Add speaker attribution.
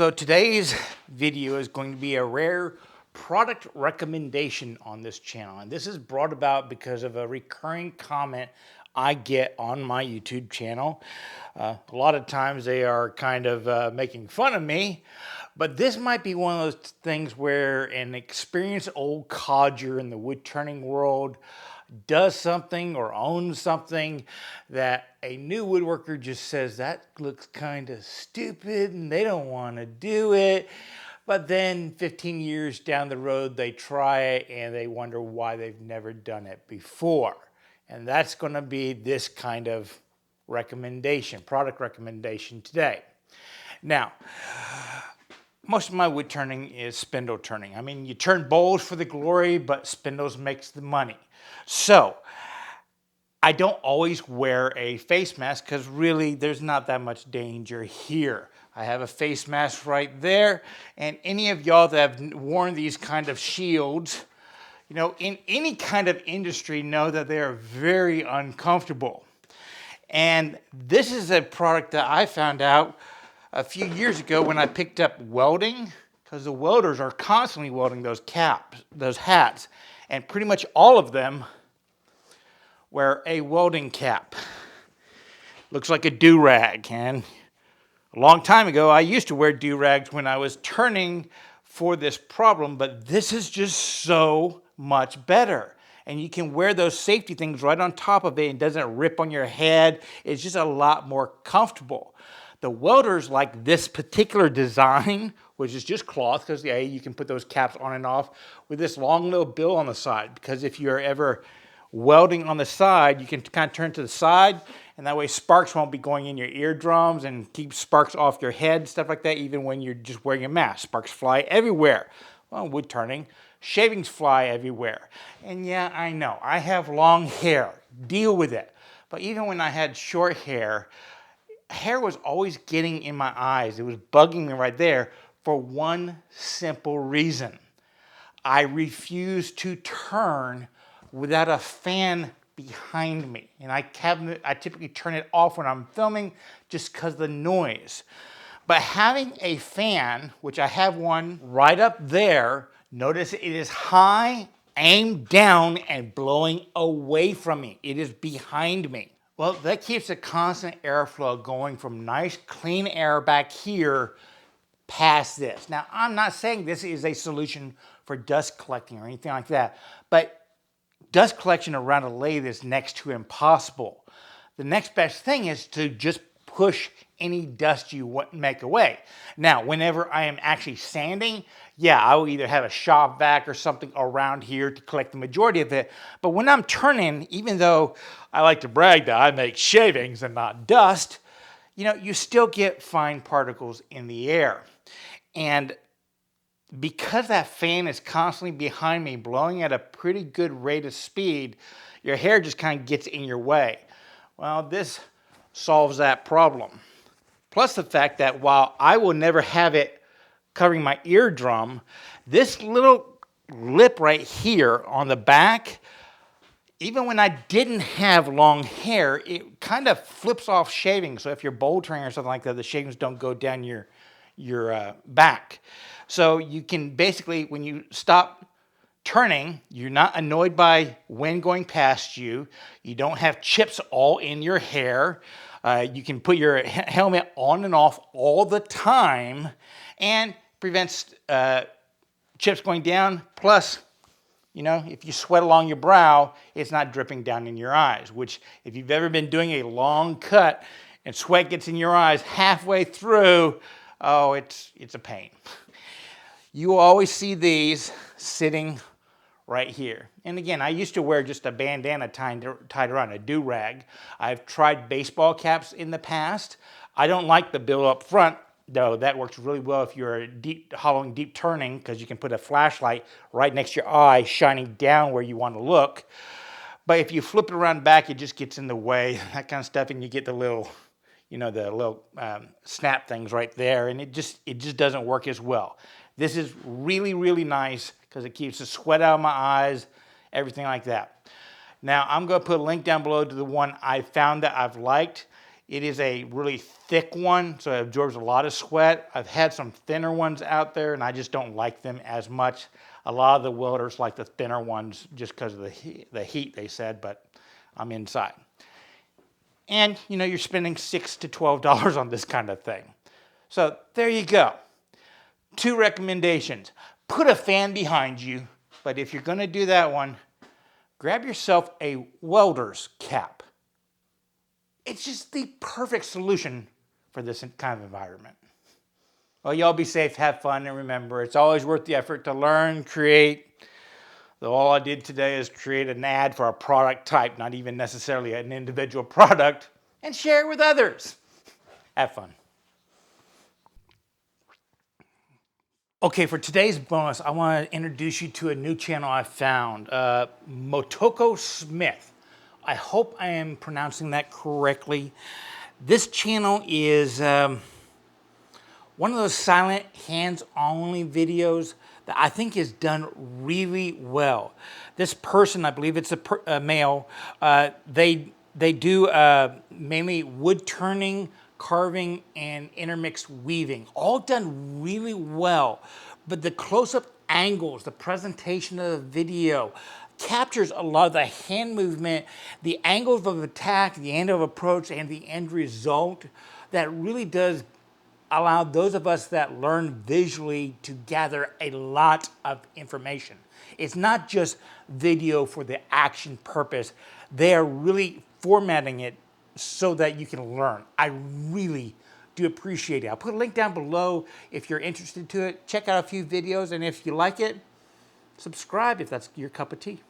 Speaker 1: So today's video is going to be a rare product recommendation on this channel. And this is brought about because of a recurring comment I get on my YouTube channel. A lot of times they are kind of making fun of me, but this might be one of those things where an experienced old codger in the wood turning world does something or owns something that a new woodworker just says that looks kind of stupid and they don't want to do it. But then 15 years down the road, they try it and they wonder why they've never done it before. And that's going to be this kind of recommendation, product recommendation today. Now, most of my wood turning is spindle turning. I mean, you turn bowls for the glory, but spindles makes the money. So I don't always wear a face mask because really there's not that much danger here. I have a face mask right there, and any of y'all that have worn these kind of shields, you know, in any kind of industry know that they are very uncomfortable. And this is a product that I found out a few years ago when I picked up welding, because the welders are constantly welding those caps, those hats, and pretty much all of them wear a welding cap. Looks like a do-rag, and a long time ago I used to wear do-rags when I was turning for this problem, but this is just so much better. And you can wear those safety things right on top of it and it doesn't rip on your head. It's just a lot more comfortable. The welders like this particular design, which is just cloth, because yeah, you can put those caps on and off with this long little bill on the side, because if you're ever welding on the side, you can kind of turn to the side, and that way sparks won't be going in your eardrums and keep sparks off your head, stuff like that, even when you're just wearing a mask. Sparks fly everywhere. Well, wood turning, shavings fly everywhere. And yeah, I know, I have long hair, deal with it. But even when I had short hair was always getting in my eyes. It was bugging me right there for one simple reason. I refuse to turn without a fan behind me. And I typically turn it off when I'm filming just because of the noise. But having a fan, which I have one right up there, notice it is high, aimed down, and blowing away from me. It is behind me. Well, that keeps a constant airflow going from nice, clean air back here past this. Now, I'm not saying this is a solution for dust collecting or anything like that, but dust collection around a lathe is next to impossible. The next best thing is to just push any dust you make away. Now, whenever I am actually sanding, yeah, I will either have a shop vac or something around here to collect the majority of it. But when I'm turning, even though I like to brag that I make shavings and not dust, you know, you still get fine particles in the air. And because that fan is constantly behind me, blowing at a pretty good rate of speed, your hair just kind of gets in your way. Well, this solves that problem. Plus the fact that while I will never have it covering my eardrum, this little lip right here on the back, even when I didn't have long hair, it kind of flips off shavings. So if you're bowl turning or something like that, the shavings don't go down your back. So you can basically, when you stop turning, you're not annoyed by wind going past you. You don't have chips all in your hair. You can put your helmet on and off all the time and prevents chips going down. Plus, you know, if you sweat along your brow, it's not dripping down in your eyes, which if you've ever been doing a long cut and sweat gets in your eyes halfway through, oh, it's a pain. You will always see these sitting right here. And again, I used to wear just a bandana tied around a do-rag. I've tried baseball caps in the past. I don't like the bill up front, though. That works really well if you're hollowing deep turning, because you can put a flashlight right next to your eye shining down where you want to look. But if you flip it around back, it just gets in the way, that kind of stuff, and you get the little, you know, the little snap things right there, and it just doesn't work as well. This is really, really nice because it keeps the sweat out of my eyes, everything like that. Now, I'm going to put a link down below to the one I found that I've liked. It is a really thick one, so it absorbs a lot of sweat. I've had some thinner ones out there, and I just don't like them as much. A lot of the welders like the thinner ones just because of the heat, they said, but I'm inside. And, you know, you're spending $6 to $12 on this kind of thing. So there you go. 2 recommendations. Put a fan behind you, but if you're going to do that one, grab yourself a welder's cap. It's just the perfect solution for this kind of environment. Well, y'all be safe, have fun, and remember, it's always worth the effort to learn, create. Though all I did today is create an ad for a product type, not even necessarily an individual product, and share it with others. Have fun. Okay, for today's bonus, I want to introduce you to a new channel I found, Motoko Smith. I hope I am pronouncing that correctly. This channel is one of those silent, hands-only videos that I think is done really well. This person, I believe it's a male, they do mainly wood turning, carving, and intermixed weaving, all done really well. But the close-up angles, the presentation of the video captures a lot of the hand movement, the angles of attack, the angle of approach, and the end result that really does allow those of us that learn visually to gather a lot of information. It's not just video for the action purpose. They are really formatting it so that you can learn. I really do appreciate it. I'll put a link down below if you're interested to it. Check out a few videos, and if you like it, subscribe if that's your cup of tea.